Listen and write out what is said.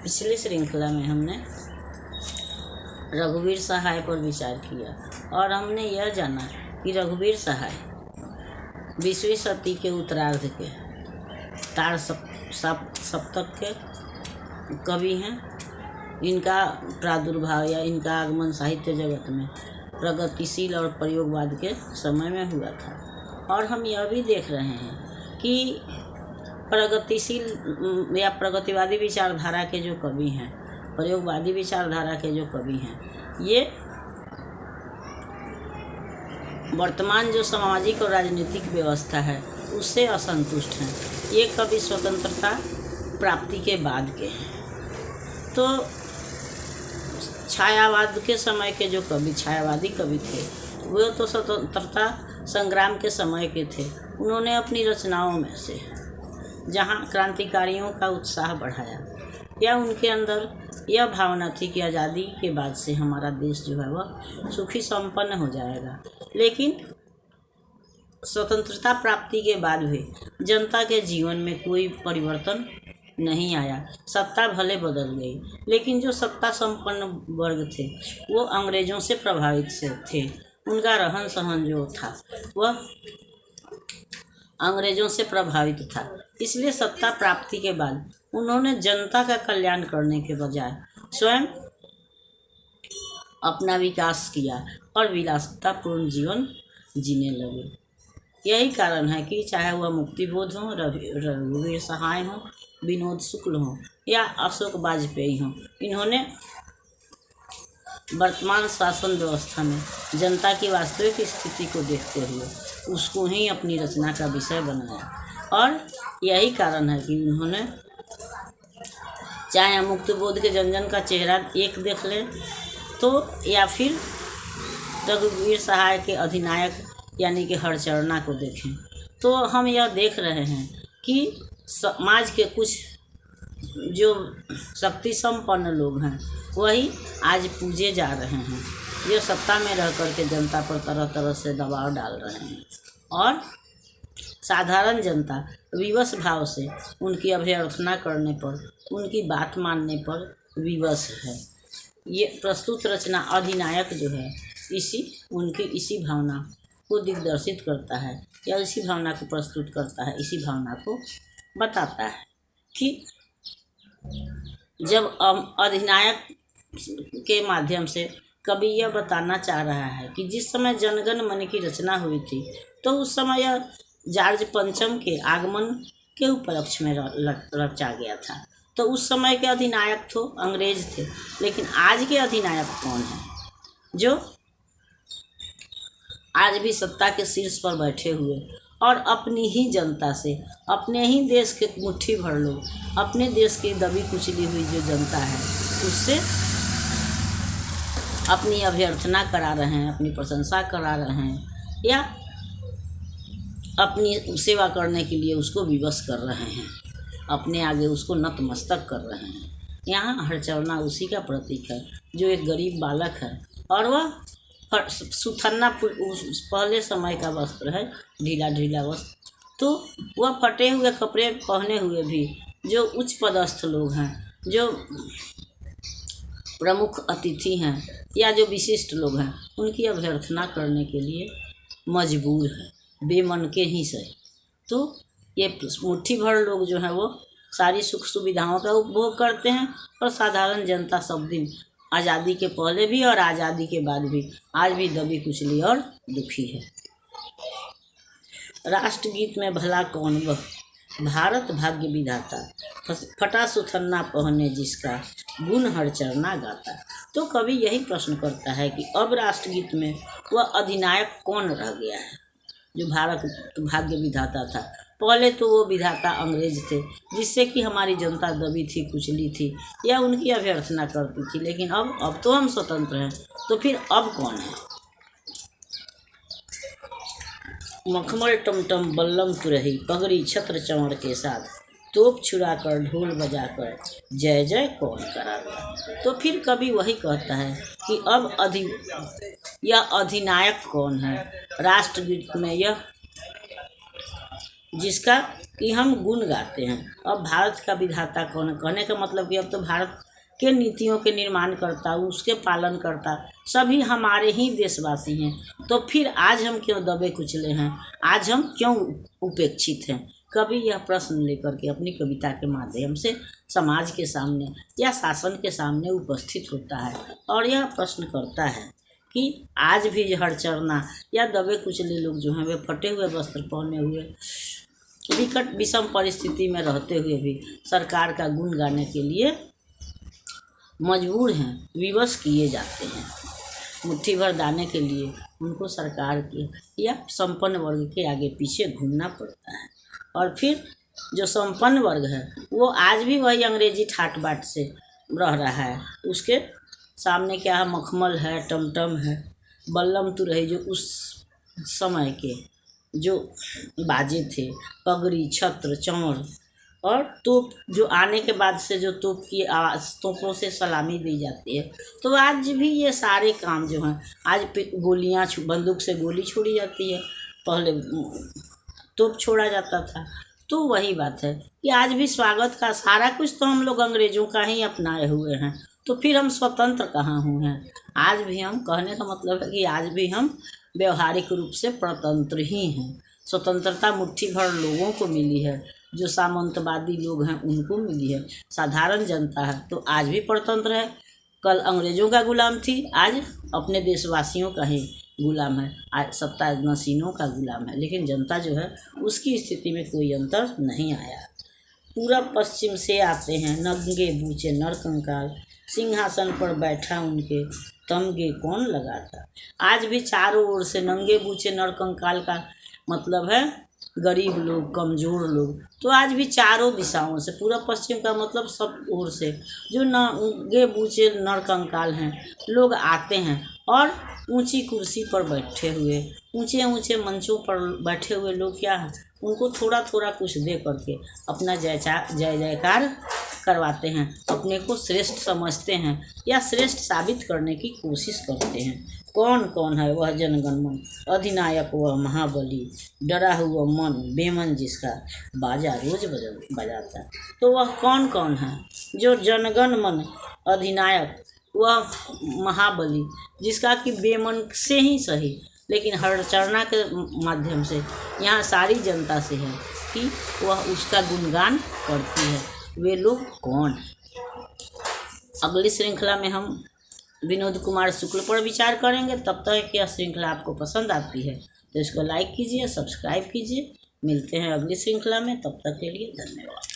पिछली श्रृंखला में हमने रघुवीर सहाय पर विचार किया और हमने यह जाना कि रघुवीर सहाय 20वीं शती के उत्तरार्ध के तार सप्तक के कवि हैं। इनका प्रादुर्भाव या इनका आगमन साहित्य जगत में प्रगतिशील और प्रयोगवाद के समय में हुआ था। और हम यह भी देख रहे हैं कि प्रगतिशील या प्रगतिवादी विचारधारा के जो कवि हैं, प्रयोगवादी विचारधारा के जो कवि हैं, ये वर्तमान जो सामाजिक और राजनीतिक व्यवस्था है उससे असंतुष्ट हैं। ये कवि स्वतंत्रता प्राप्ति के बाद के हैं। तो छायावाद के समय के जो कवि, छायावादी कवि थे, वो तो स्वतंत्रता संग्राम के समय के थे। उन्होंने अपनी रचनाओं में से जहाँ क्रांतिकारियों का उत्साह बढ़ाया या उनके अंदर यह भावना थी कि आज़ादी के बाद से हमारा देश जो है वह सुखी संपन्न हो जाएगा, लेकिन स्वतंत्रता प्राप्ति के बाद भी जनता के जीवन में कोई परिवर्तन नहीं आया। सत्ता भले बदल गई, लेकिन जो सत्ता संपन्न वर्ग थे वो अंग्रेज़ों से प्रभावित से थे। उनका रहन सहन जो था वह अंग्रेज़ों से प्रभावित था। इसलिए सत्ता प्राप्ति के बाद उन्होंने जनता का कल्याण करने के बजाय स्वयं अपना विकास किया और विलासितापूर्ण जीवन जीने लगे। यही कारण है कि चाहे वह मुक्तिबोध हो, रघुवीर सहाय हो, विनोद शुक्ल हो या अशोक वाजपेयी हो, इन्होंने वर्तमान शासन व्यवस्था में जनता की वास्तविक स्थिति को देखते हुए उसको ही अपनी रचना का विषय बनाया। और यही कारण है कि उन्होंने चाहे मुक्तिबोध के जन जन का चेहरा एक देख लें तो, या फिर रघुवीर सहाय के अधिनायक यानी कि हरचरणा को देखें, तो हम यह देख रहे हैं कि समाज के कुछ जो शक्ति संपन्न लोग हैं वही आज पूजे जा रहे हैं, जो सत्ता में रह कर के जनता पर तरह तरह से दबाव डाल रहे हैं और साधारण जनता विवश भाव से उनकी अभ्यर्थना करने पर, उनकी बात मानने पर विवश है। ये प्रस्तुत रचना अधिनायक जो है इसी भावना को दिग्दर्शित करता है या इसी भावना को प्रस्तुत करता है, इसी भावना को बताता है कि जब अधिनायक के माध्यम से कवि यह बताना चाह रहा है कि जिस समय जनगण मन की रचना हुई थी तो उस समय यह जॉर्ज पंचम के आगमन के उपलक्ष्य में रचा गया था। तो उस समय के अधिनायक तो अंग्रेज थे, लेकिन आज के अधिनायक कौन है जो आज भी सत्ता के शीर्ष पर बैठे हुए और अपनी ही जनता से, अपने ही देश के मुट्ठी भर लोग, अपने देश की दबी कुचली हुई जो जनता है उससे अपनी अभ्यर्थना करा रहे हैं, अपनी प्रशंसा करा रहे हैं या अपनी सेवा करने के लिए उसको विवश कर रहे हैं, अपने आगे उसको नतमस्तक कर रहे हैं। यहाँ हरचरणा उसी का प्रतीक है जो एक गरीब बालक है और वह सुथन्ना पहले समय का वस्त्र है, ढीला ढीला वस्त्र, तो वह फटे हुए कपड़े पहने हुए भी जो उच्च पदस्थ लोग हैं, जो प्रमुख अतिथि हैं या जो विशिष्ट लोग हैं, उनकी अभ्यर्थना करने के लिए मजबूर है, बेमन के ही सही। तो ये मुट्ठी भर लोग जो हैं वो सारी सुख सुविधाओं का उपभोग करते हैं और साधारण जनता सब दिन आज़ादी के पहले भी और आज़ादी के बाद भी आज भी दबी कुचली और दुखी है। राष्ट्रगीत में भला कौन वह, भारत भाग्य विधाता, फटा सुथन्ना पहने जिसका गुण हरचरणा गाता। तो कवि यही प्रश्न करता है कि अब राष्ट्रगीत में वह अधिनायक कौन रह गया है जो भारत भाग्य विधाता था। पहले तो वो विधाता अंग्रेज थे जिससे कि हमारी जनता दबी थी, कुचली थी या उनकी अभ्यर्थना करती थी, लेकिन अब तो हम स्वतंत्र हैं, तो फिर अब कौन है। मखमल टमटम बल्लम तुरही, पगड़ी छत्र चंवर के साथ, तोप छुड़ा कर ढोल बजाकर जय जय कौन कराता। तो फिर कवि वही कहता है कि अब यह अधिनायक कौन है। राष्ट्रगीत में यह जिसका कि हम गुण गाते हैं। अब भारत का विधाता कौन है, कहने का मतलब कि अब तो भारत के नीतियों के निर्माण करता, उसके पालन करता सभी हमारे ही देशवासी हैं। तो फिर आज हम क्यों दबे कुचले हैं, आज हम क्यों उपेक्षित हैं? कभी यह प्रश्न लेकर के अपनी कविता के माध्यम से समाज के सामने या शासन के सामने उपस्थित होता है और यह प्रश्न करता है कि आज भी हड़चरना या दबे कुचले लोग जो हैं वे फटे हुए वस्त्र पहने हुए विकट विषम परिस्थिति में रहते हुए भी सरकार का गुण गाने के लिए मजबूर हैं, विवश किए जाते हैं। मुट्ठी भर दाने के लिए उनको सरकार के या संपन्न वर्ग के आगे पीछे घूमना पड़ता है। और फिर जो संपन्न वर्ग है वो आज भी वही अंग्रेजी ठाट बाट से रह रहा है। उसके सामने क्या है, मखमल है, टमटम है, बल्लम तुरही जो उस समय के जो बाजे थे, पगड़ी, छत्र, चौर और तोप जो आने के बाद से जो तोप की आवाज़, तोपों से सलामी दी जाती है। तो आज भी ये सारे काम जो हैं, आज गोलियां बंदूक से गोली छोड़ी जाती है, पहले तोप छोड़ा जाता था। तो वही बात है कि आज भी स्वागत का सारा कुछ तो हम लोग अंग्रेज़ों का ही अपनाए हुए हैं। तो फिर हम स्वतंत्र कहाँ हुए हैं? आज भी हम, कहने का मतलब है कि आज भी हम व्यवहारिक रूप से परतंत्र ही हैं। स्वतंत्रता मुट्ठी भर लोगों को मिली है, जो सामंतवादी लोग हैं उनको मिली है। साधारण जनता है तो आज भी परतंत्र है। कल अंग्रेज़ों का गुलाम थी, आज अपने देशवासियों का ही गुलाम है, आज सत्ता नशीनों का गुलाम है। लेकिन जनता जो है उसकी स्थिति में कोई अंतर नहीं आया। पूरब पश्चिम से आते हैं नंगे बूचे नरकंकाल, सिंहासन पर बैठा उनके तमगे कौन लगाता। आज भी चारों ओर से नंगे बूचे नरकंकाल का मतलब है गरीब लोग, कमज़ोर लोग। तो आज भी चारों दिशाओं से, पूरब पश्चिम का मतलब सब ओर से जो नंगे बूचे नरकंकाल हैं लोग आते हैं और ऊंची कुर्सी पर बैठे हुए, ऊंचे ऊंचे मंचों पर बैठे हुए लोग क्या हैं, उनको थोड़ा थोड़ा कुछ दे करके अपना जय जयकार करवाते हैं, अपने को श्रेष्ठ समझते हैं या श्रेष्ठ साबित करने की कोशिश करते हैं। कौन कौन है वह जनगण मन, अधिनायक वह महाबली, डरा हुआ मन बेमन जिसका बाजा रोज बजाता। तो वह कौन कौन है जो जनगण मन अधिनायक वह महाबली, जिसका कि बेमन से ही सही लेकिन हड़चरना के माध्यम से यहाँ सारी जनता से है कि वह उसका गुणगान करती है। वे लोग कौन? अगली श्रृंखला में हम विनोद कुमार शुक्ल पर विचार करेंगे। तब तक यह श्रृंखला आपको पसंद आती है तो इसको लाइक कीजिए, सब्सक्राइब कीजिए। मिलते हैं अगली श्रृंखला में, तब तक के लिए धन्यवाद।